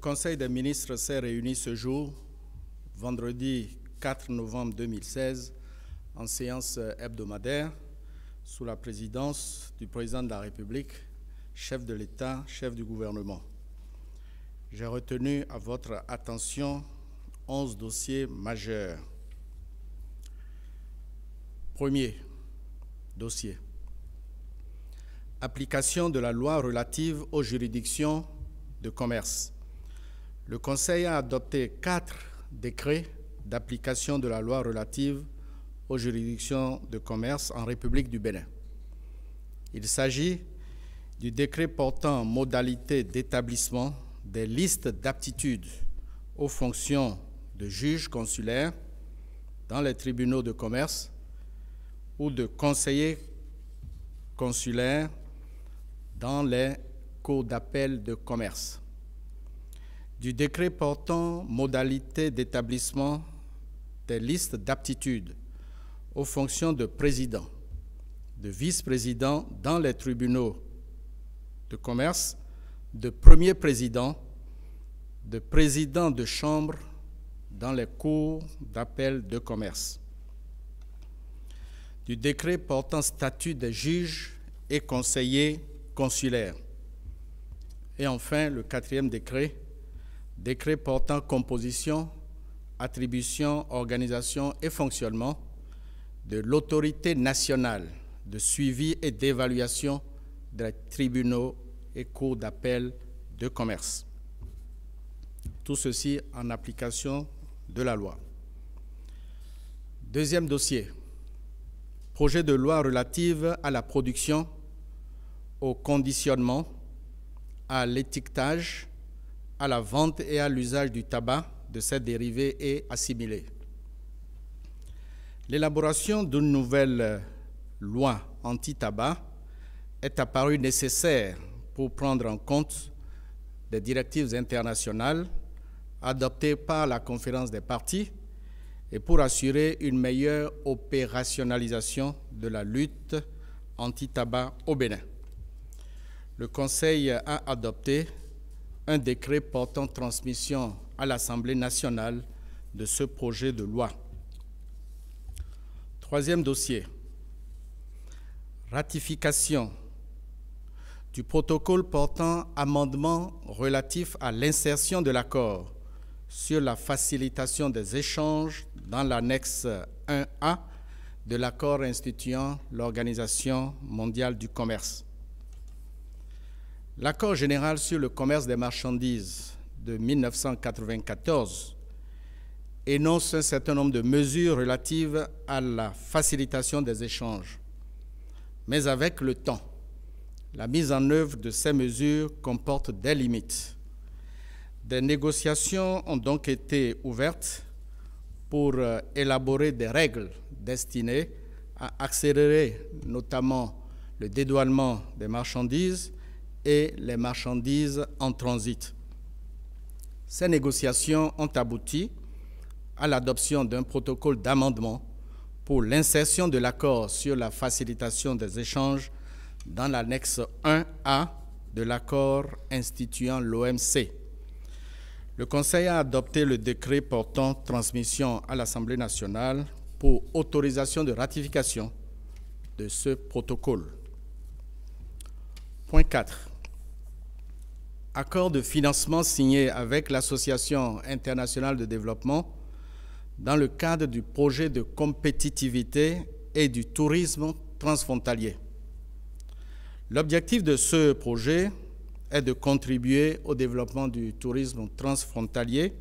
Le Conseil des ministres s'est réuni ce jour, vendredi 4 novembre 2016, en séance hebdomadaire, sous la présidence du président de la République, chef de l'État, chef du gouvernement. J'ai retenu à votre attention 11 dossiers majeurs. Premier dossier. Application de la loi relative aux juridictions de commerce. Le Conseil a adopté 4 décrets d'application de la loi relative aux juridictions de commerce en République du Bénin. Il s'agit du décret portant modalité d'établissement des listes d'aptitude aux fonctions de juge consulaire dans les tribunaux de commerce ou de conseiller consulaire dans les cours d'appel de commerce, du décret portant modalité d'établissement des listes d'aptitude aux fonctions de président, de vice-président dans les tribunaux de commerce, de premier président, de président de chambre dans les cours d'appel de commerce, du décret portant statut des juges et conseillers consulaires. Et enfin, le 4e décret, décret portant composition, attribution, organisation et fonctionnement de l'autorité nationale de suivi et d'évaluation des tribunaux et cours d'appel de commerce. Tout ceci en application de la loi. Deuxième dossier, projet de loi relative à la production, au conditionnement, à l'étiquetage, à la vente et à l'usage du tabac, de ses dérivés et assimilés. L'élaboration d'une nouvelle loi anti-tabac est apparue nécessaire pour prendre en compte des directives internationales adoptées par la conférence des parties et pour assurer une meilleure opérationnalisation de la lutte anti-tabac au Bénin. Le Conseil a adopté un décret portant transmission à l'Assemblée nationale de ce projet de loi. Troisième dossier, ratification du protocole portant amendement relatif à l'insertion de l'accord sur la facilitation des échanges dans l'annexe 1A de l'accord instituant l'Organisation mondiale du commerce. L'accord général sur le commerce des marchandises de 1994 énonce un certain nombre de mesures relatives à la facilitation des échanges. Mais avec le temps, la mise en œuvre de ces mesures comporte des limites. Des négociations ont donc été ouvertes pour élaborer des règles destinées à accélérer notamment le dédouanement des marchandises et les marchandises en transit. Ces négociations ont abouti à l'adoption d'un protocole d'amendement pour l'insertion de l'accord sur la facilitation des échanges dans l'annexe 1A de l'accord instituant l'OMC. Le Conseil a adopté le décret portant transmission à l'Assemblée nationale pour autorisation de ratification de ce protocole. Point 4. Accord de financement signé avec l'Association internationale de développement dans le cadre du projet de compétitivité et du tourisme transfrontalier. L'objectif de ce projet est de contribuer au développement du tourisme transfrontalier,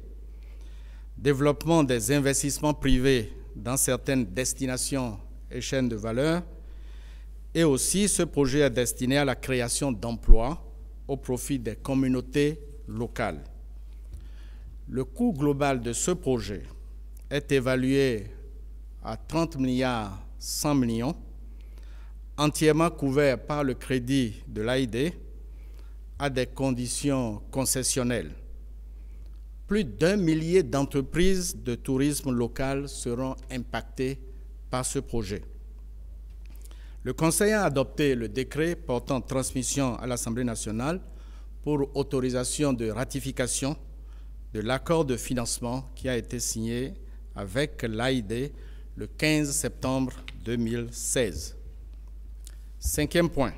développement des investissements privés dans certaines destinations et chaînes de valeur, et aussi ce projet est destiné à la création d'emplois au profit des communautés locales. Le coût global de ce projet est évalué à 30 milliards 100 millions, entièrement couvert par le crédit de l'AID à des conditions concessionnelles. Plus d'1 millier d'entreprises de tourisme local seront impactées par ce projet. Le Conseil a adopté le décret portant transmission à l'Assemblée nationale pour autorisation de ratification de l'accord de financement qui a été signé avec l'AID le 15 septembre 2016. Cinquième point,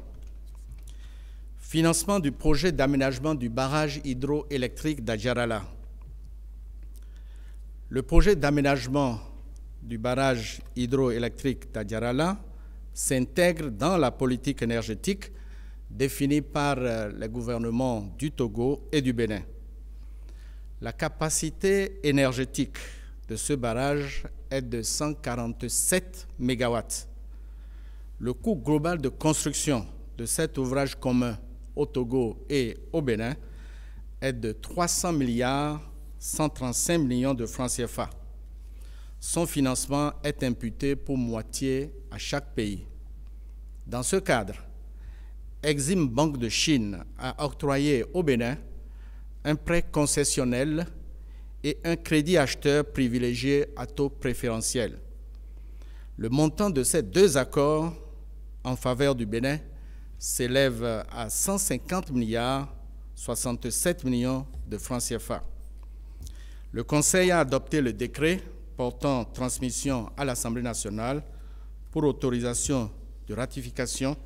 financement du projet d'aménagement du barrage hydroélectrique d'Adjarala. Le projet d'aménagement du barrage hydroélectrique d'Adjarala s'intègre dans la politique énergétique définie par les gouvernements du Togo et du Bénin. La capacité énergétique de ce barrage est de 147 MW. Le coût global de construction de cet ouvrage commun au Togo et au Bénin est de 300 milliards 135 millions de francs CFA. Son financement est imputé pour moitié à chaque pays. Dans ce cadre, Exim Bank de Chine a octroyé au Bénin un prêt concessionnel et un crédit acheteur privilégié à taux préférentiel. Le montant de ces deux accords en faveur du Bénin s'élève à 150 milliards 67 millions de francs CFA. Le Conseil a adopté le décret portant transmission à l'Assemblée nationale pour autorisation de ratification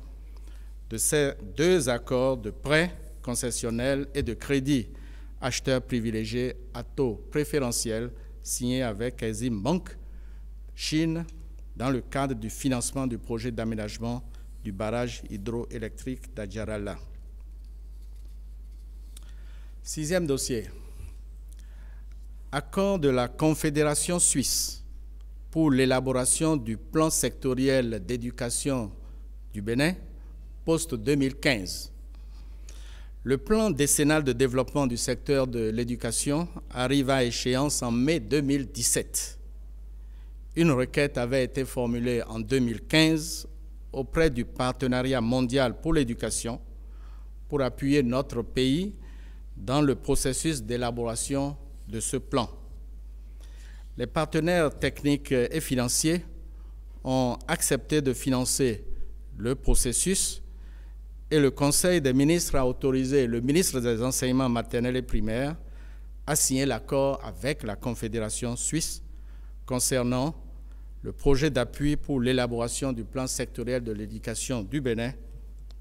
de ces deux accords de prêt concessionnel et de crédit acheteur privilégié à taux préférentiel signés avec Exim Bank Chine dans le cadre du financement du projet d'aménagement du barrage hydroélectrique d'Adjarala. Sixième dossier. Accord de la Confédération suisse pour l'élaboration du plan sectoriel d'éducation du Bénin post-2015. Le plan décennal de développement du secteur de l'éducation arrive à échéance en mai 2017. Une requête avait été formulée en 2015 auprès du Partenariat mondial pour l'éducation pour appuyer notre pays dans le processus d'élaboration de ce plan. Les partenaires techniques et financiers ont accepté de financer le processus et le Conseil des ministres a autorisé le ministre des Enseignements maternels et primaires à signer l'accord avec la Confédération suisse concernant le projet d'appui pour l'élaboration du plan sectoriel de l'éducation du Bénin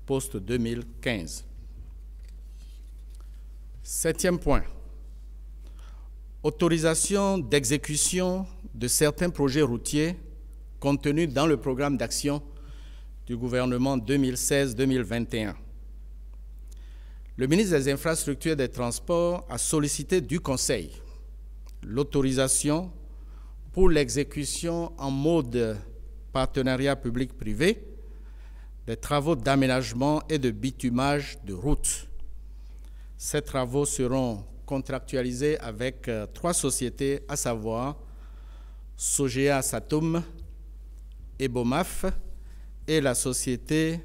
post-2015. Septième point. Autorisation d'exécution de certains projets routiers contenus dans le programme d'action du gouvernement 2016-2021. Le ministre des Infrastructures et des Transports a sollicité du Conseil l'autorisation pour l'exécution en mode partenariat public-privé des travaux d'aménagement et de bitumage de routes. Ces travaux seront contractualisés avec trois sociétés, à savoir Sogea Satom, Ebomaf et la société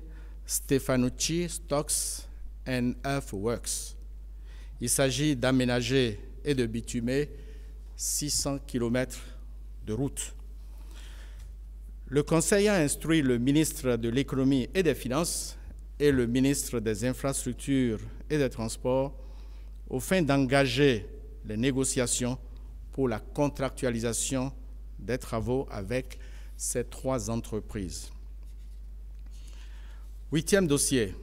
Stefanucci Stocks and Earthworks. Il s'agit d'aménager et de bitumer 600 km de route. Le Conseil a instruit le ministre de l'Économie et des Finances et le ministre des Infrastructures et des Transports au fin d'engager les négociations pour la contractualisation des travaux avec ces trois entreprises. Huitième dossier,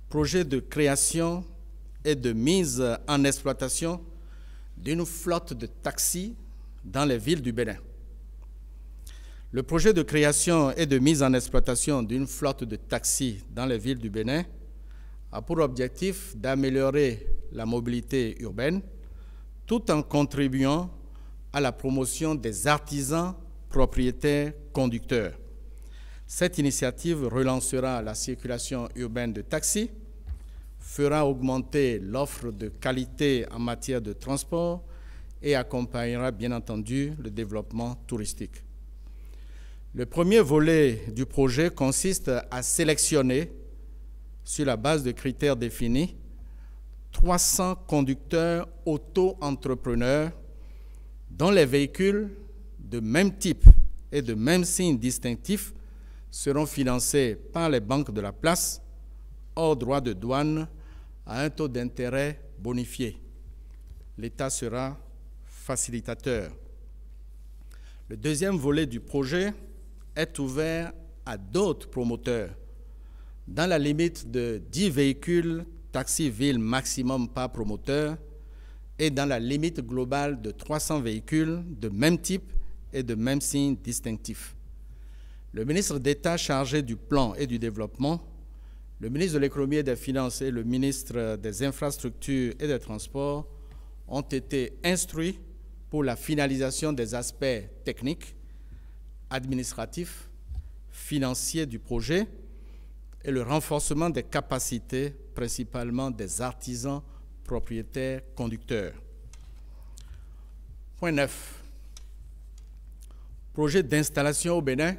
projet de création et de mise en exploitation d'une flotte de taxis dans les villes du Bénin. Le projet de création et de mise en exploitation d'une flotte de taxis dans les villes du Bénin a pour objectif d'améliorer la mobilité urbaine tout en contribuant à la promotion des artisans propriétaires conducteurs. Cette initiative relancera la circulation urbaine de taxis, fera augmenter l'offre de qualité en matière de transport et accompagnera bien entendu le développement touristique. Le premier volet du projet consiste à sélectionner, sur la base de critères définis, 300 conducteurs auto-entrepreneurs dont les véhicules de même type et de même signe distinctif seront financés par les banques de la place hors droit de douane à un taux d'intérêt bonifié. l'État sera facilitateur. Le deuxième volet du projet est ouvert à d'autres promoteurs, dans la limite de 10 véhicules taxi-ville maximum par promoteur et dans la limite globale de 300 véhicules de même type et de même signe distinctif. Le ministre d'État chargé du plan et du développement, le ministre de l'économie et des finances et le ministre des infrastructures et des transports ont été instruits pour la finalisation des aspects techniques, administratifs, financiers du projet et le renforcement des capacités, principalement des artisans propriétaires conducteurs. Point 9. Projet d'installation au Bénin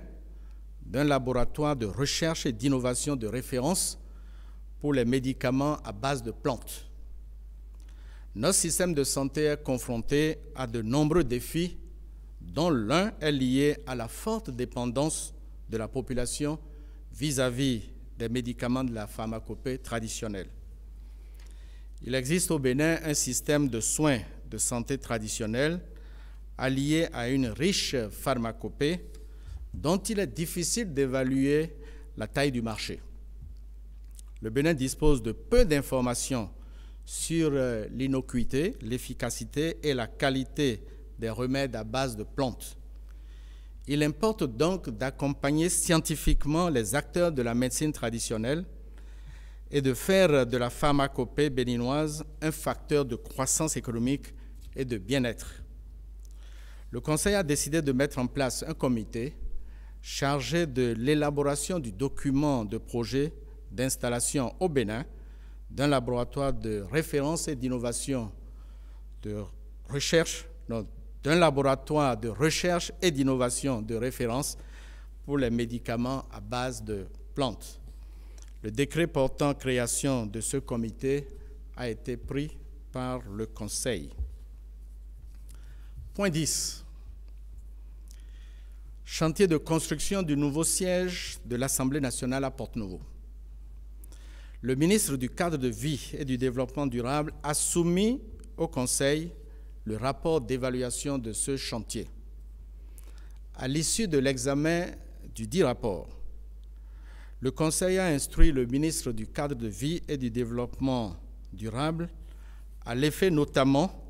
d'un laboratoire de recherche et d'innovation de référence pour les médicaments à base de plantes. Notre système de santé est confronté à de nombreux défis, dont l'un est lié à la forte dépendance de la population vis-à-vis des médicaments de la pharmacopée traditionnelle. Il existe au Bénin un système de soins de santé traditionnel allié à une riche pharmacopée dont il est difficile d'évaluer la taille du marché. Le Bénin dispose de peu d'informations sur l'innocuité, l'efficacité et la qualité des remèdes à base de plantes. Il importe donc d'accompagner scientifiquement les acteurs de la médecine traditionnelle et de faire de la pharmacopée béninoise un facteur de croissance économique et de bien-être. Le Conseil a décidé de mettre en place un comité chargé de l'élaboration du document de projet d'installation au Bénin d'un laboratoire de référence et d'innovation de recherche, d'un laboratoire de recherche et d'innovation de référence pour les médicaments à base de plantes. Le décret portant création de ce comité a été pris par le Conseil. Point 10. Chantier de construction du nouveau siège de l'Assemblée nationale à Porte-Nouveau. Le ministre du Cadre de vie et du Développement durable a soumis au Conseil le rapport d'évaluation de ce chantier. À l'issue de l'examen du dit rapport, le Conseil a instruit le ministre du Cadre de vie et du Développement durable à l'effet notamment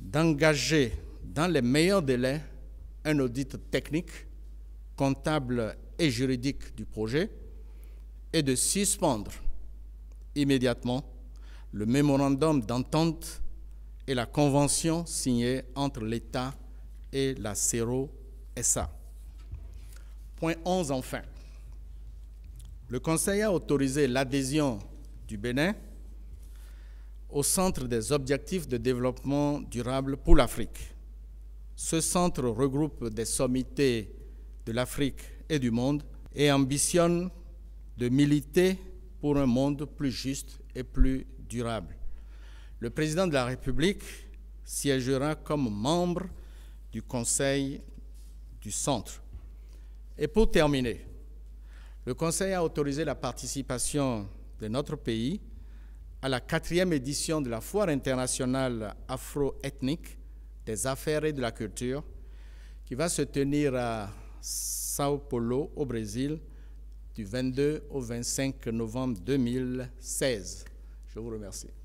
d'engager dans les meilleurs délais un audit technique, comptable et juridique du projet et de suspendre immédiatement le mémorandum d'entente et la convention signée entre l'État et la CERO SA. Point 11 enfin. Le Conseil a autorisé l'adhésion du Bénin au Centre des objectifs de développement durable pour l'Afrique. Ce centre regroupe des sommités de l'Afrique et du monde et ambitionne de militer pour un monde plus juste et plus durable. Le président de la République siégera comme membre du Conseil du Centre. Et pour terminer, le Conseil a autorisé la participation de notre pays à la 4e édition de la Foire internationale afro-ethnique des affaires et de la culture qui va se tenir à Sao Paulo, au Brésil, du 22 au 25 novembre 2016. Je vous remercie.